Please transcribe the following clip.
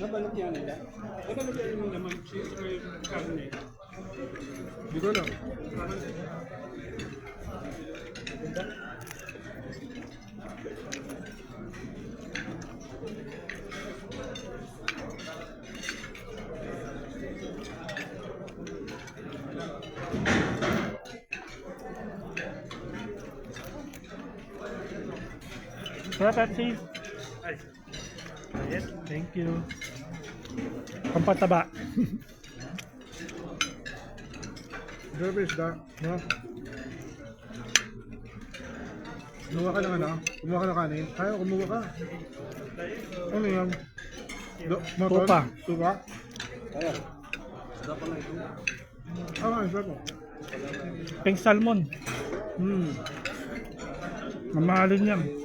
Nabalot yan nila. Ito nagyan mo naman cheese or karne. Hindi ko alam. Sarap Pepsi. Ay. Yes, thank you. Pampataba. Grabe isda, no? Kumuha ka ng ano? Kumuha ka ng kanin? Kaya kumuha ka. Ano yan? Motor? Tupa. Tupa? Kaya. Sada pa lang ito. Ah, isda po. Pink salmon. Hmm. Mamahalin yan.